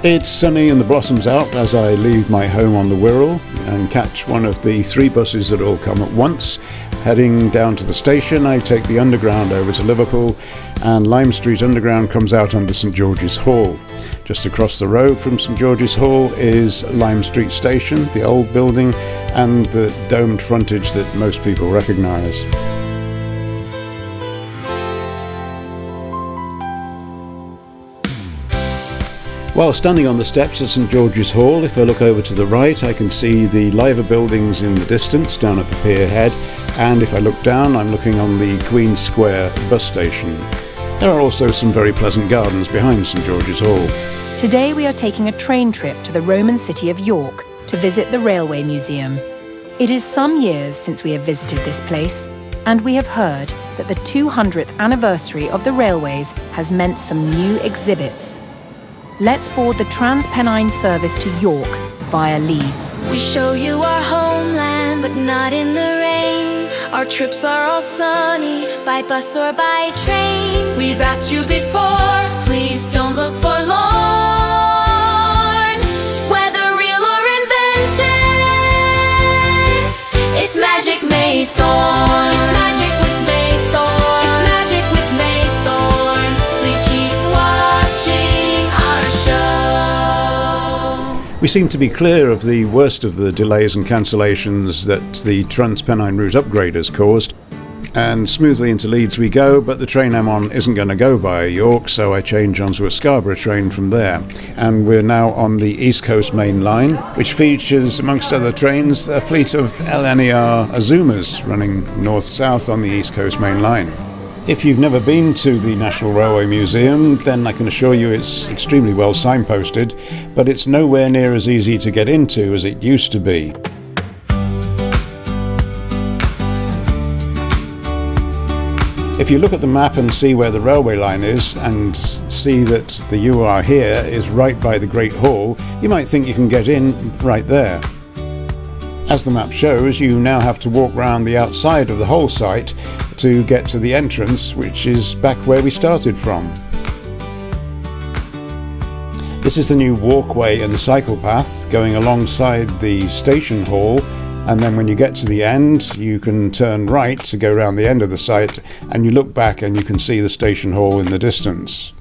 It's sunny and the blossom's out as I leave my home on the Wirral and catch one of the 3 buses that all come at once. Heading down to the station, I take the Underground over to Liverpool, and Lime Street Underground comes out under St George's Hall. Just across the road from St George's Hall is Lime Street Station, the old building, and the domed frontage that most people recognise. While standing on the steps at St George's Hall, if I look over to the right, I can see the Liver buildings in the distance down at the pier head, and if I look down, I'm looking on the Queen Square bus station. There are also some very pleasant gardens behind St George's Hall. Today we are taking a train trip to the Roman city of York to visit the Railway Museum. It is some years since we have visited this place, and we have heard that the 200th anniversary of the railways has meant some new exhibits. Let's board the Transpennine service to York via Leeds. We show you our homeland, but not in the rain. Our trips are all sunny, by bus or by train. We've asked you before, please don't look forlorn. Whether real or invented, it's magic Maythorn. It's magic with Maythorn. It's magic with Maythorn. Please keep watching our show. We seem to be clear of the worst of the delays and cancellations that the Transpennine route upgrade has caused, and smoothly into Leeds we go, but the train I'm on isn't going to go via York, so I change onto a Scarborough train from there. And we're now on the East Coast Main Line, which features, amongst other trains, a fleet of LNER Azumas running north-south on the East Coast Main Line. If you've never been to the National Railway Museum, then I can assure you it's extremely well signposted, but it's nowhere near as easy to get into as it used to be. If you look at the map and see where the railway line is, and see that the "You Are Here" is right by the Great Hall, you might think you can get in right there. As the map shows, you now have to walk round the outside of the whole site to get to the entrance, which is back where we started from. This is the new walkway and cycle path going alongside the station hall, and then when you get to the end you can turn right to go around the end of the site, and you look back and you can see the station hall in the distance.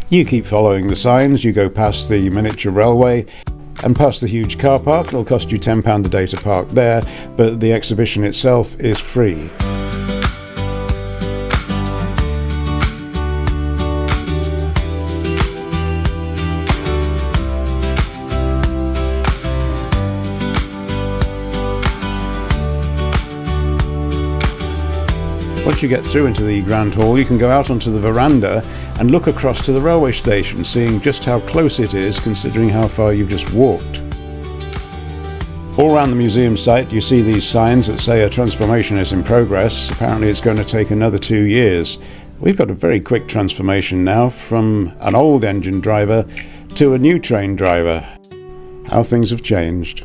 You keep following the signs, you go past the miniature railway and past the huge car park. It'll cost you £10 a day to park there, but the exhibition itself is free. Once you get through into the Grand Hall, you can go out onto the veranda and look across to the railway station, seeing just how close it is considering how far you've just walked. All around the museum site you see these signs that say a transformation is in progress. Apparently it's going to take another 2 years. We've got a very quick transformation now from an old engine driver to a new train driver. How things have changed.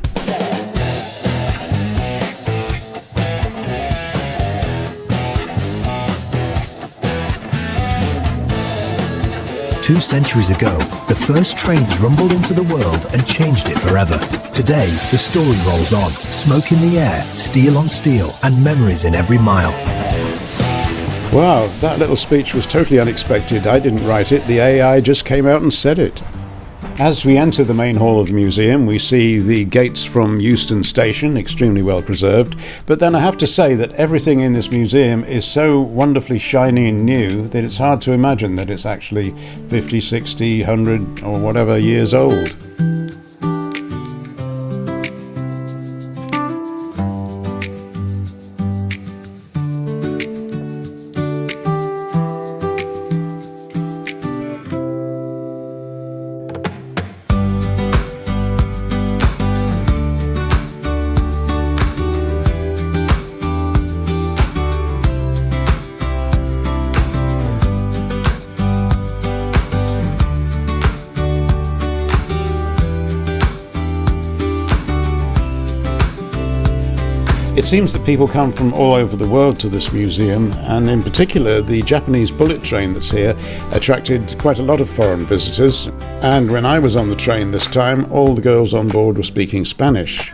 2 centuries ago, the first trains rumbled into the world and changed it forever. Today, the story rolls on, smoke in the air, steel on steel, and memories in every mile. Wow, that little speech was totally unexpected. I didn't write it, the AI just came out and said it. As we enter the main hall of the museum, we see the gates from Euston Station, extremely well preserved, but then I have to say that everything in this museum is so wonderfully shiny and new that it's hard to imagine that it's actually 50, 60, 100 or whatever years old. It seems that people come from all over the world to this museum, and in particular the Japanese bullet train that's here attracted quite a lot of foreign visitors, and when I was on the train this time, all the girls on board were speaking Spanish.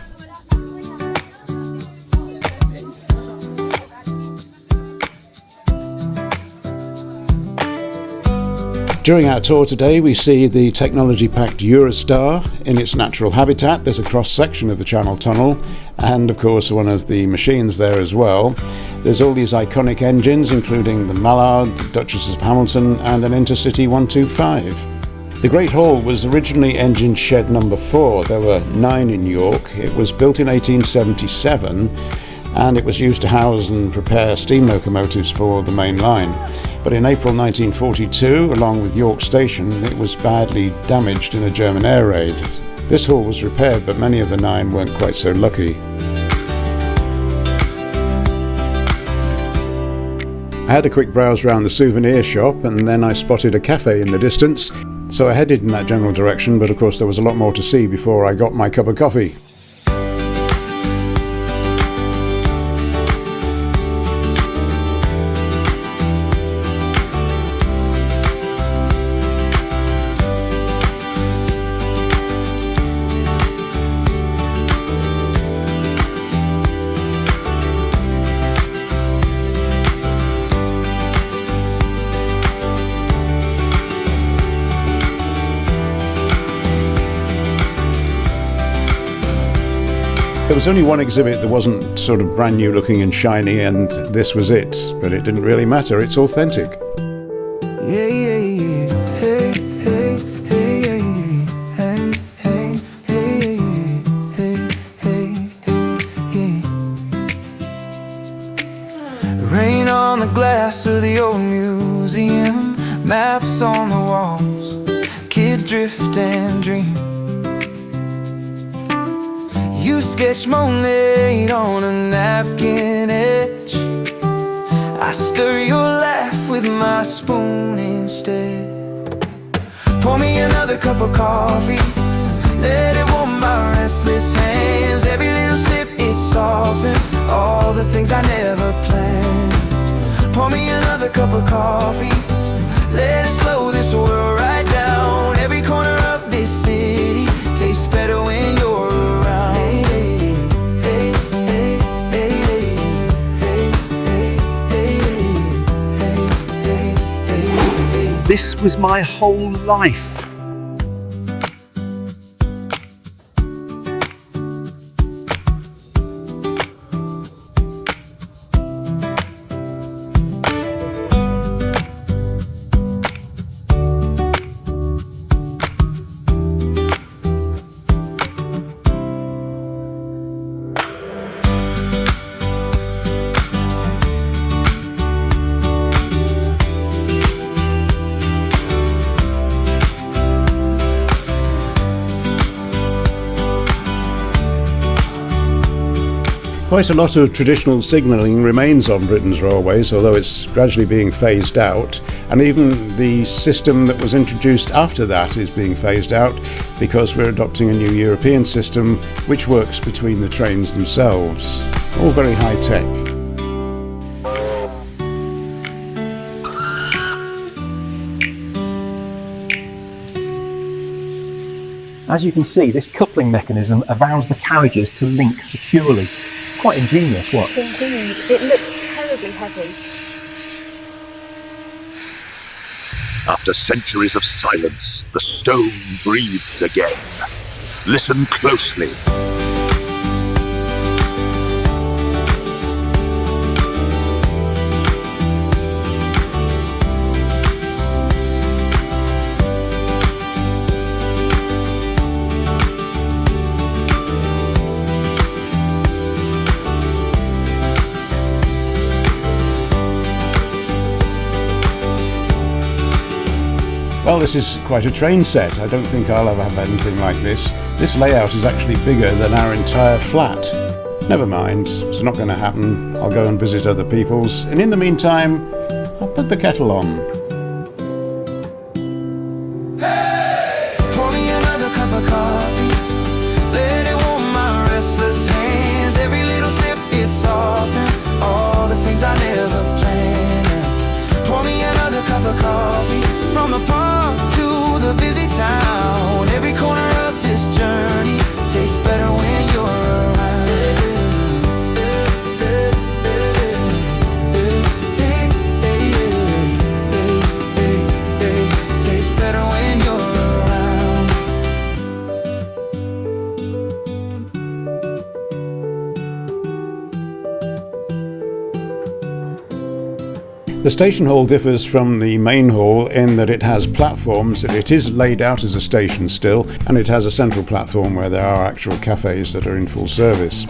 During our tour today, we see the technology-packed Eurostar in its natural habitat. There's a cross-section of the Channel Tunnel, and of course one of the machines there as well. There's all these iconic engines, including the Mallard, the Duchess of Hamilton, and an Intercity 125. The Great Hall was originally engine shed number 4. There were 9 in York. It was built in 1877, and it was used to house and prepare steam locomotives for the main line. But in April 1942, along with York Station, it was badly damaged in a German air raid. This hall was repaired, but many of the 9 weren't quite so lucky. I had a quick browse around the souvenir shop, and then I spotted a cafe in the distance, so I headed in that general direction, but of course there was a lot more to see before I got my cup of coffee. There was only one exhibit that wasn't sort of brand new looking and shiny, and this was it, but it didn't really matter, it's authentic. Yeah, yeah, yeah. Hey, hey, hey, hey, hey, hey, hey, hey, hey, yeah. Rain on the glass of the old museum, maps on the walls, kids drift and dream. You sketch Monet on a napkin edge, I stir your laugh with my spoon instead. Pour me another cup of coffee, let it warm my restless hands. Every little sip, it softens all the things I never planned. Pour me another cup of coffee, let it slow this world right down. Every corner of this city tastes better when you're around. This was my whole life. Quite a lot of traditional signalling remains on Britain's railways, although it's gradually being phased out, and even the system that was introduced after that is being phased out because we're adopting a new European system which works between the trains themselves. All very high tech. As you can see, this coupling mechanism allows the carriages to link securely. Quite ingenious, what? Indeed, it looks terribly heavy. After centuries of silence, the stone breathes again. Listen closely. Well, this is quite a train set. I don't think I'll ever have anything like this. This layout is actually bigger than our entire flat. Never mind, it's not going to happen. I'll go and visit other people's, and in the meantime, I'll put the kettle on. Pour me another cup of coffee, let it warm my restless hands. Every little sip, it The station hall differs from the main hall in that it has platforms. It is laid out as a station still, and it has a central platform where there are actual cafes that are in full service.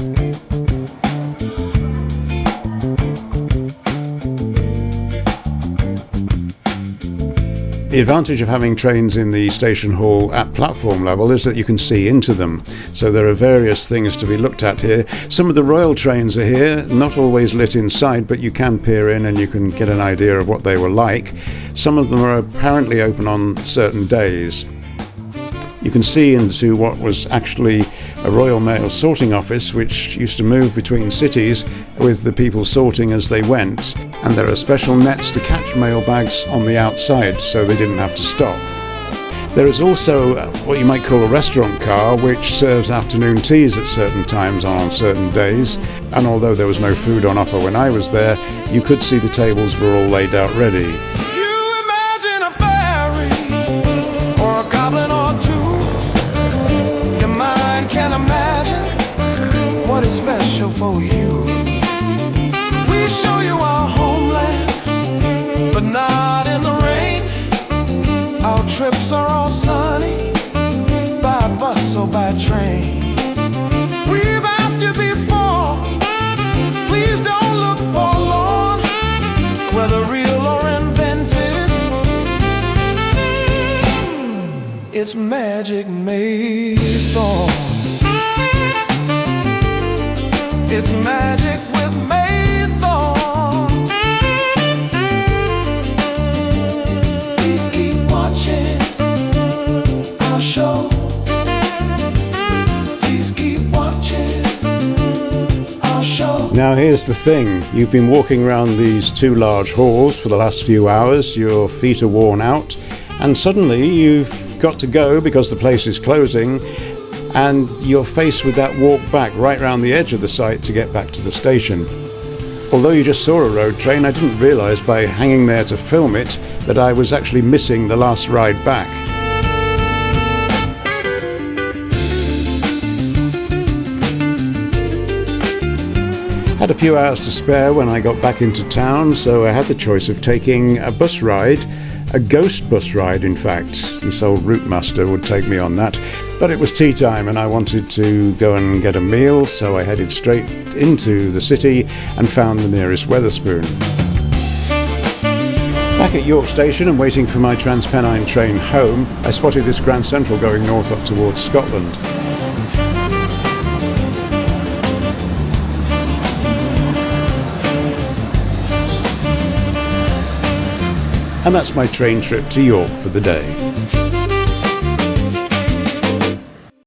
The advantage of having trains in the station hall at platform level is that you can see into them. So there are various things to be looked at here. Some of the Royal trains are here, not always lit inside, but you can peer in and you can get an idea of what they were like. Some of them are apparently open on certain days. You can see into what was actually a Royal Mail sorting office, which used to move between cities with the people sorting as they went. And there are special nets to catch mail bags on the outside, so they didn't have to stop. There is also what you might call a restaurant car, which serves afternoon teas at certain times on certain days. And although there was no food on offer when I was there, you could see the tables were all laid out ready. Special for you. We show you our homeland, but not in the rain. Our trips are all sunny, by bus or by train. We've asked you before, please don't look forlorn, whether real or invented. It's magic made thorn. It's magic with Maythorn. Please keep watching our show. Please keep watching our show. Now here's the thing. You've been walking around these two large halls for the last few hours. Your feet are worn out. And suddenly you've got to go because the place is closing. And you're faced with that walk back right round the edge of the site to get back to the station. Although you just saw a road train, I didn't realise by hanging there to film it that I was actually missing the last ride back. Had a few hours to spare when I got back into town, so I had the choice of taking a bus ride, a ghost bus ride in fact. This old route master would take me on that. But it was tea time and I wanted to go and get a meal, so I headed straight into the city and found the nearest Wetherspoon. Back at York Station and waiting for my Transpennine train home, I spotted this Grand Central going north up towards Scotland. And that's my train trip to York for the day.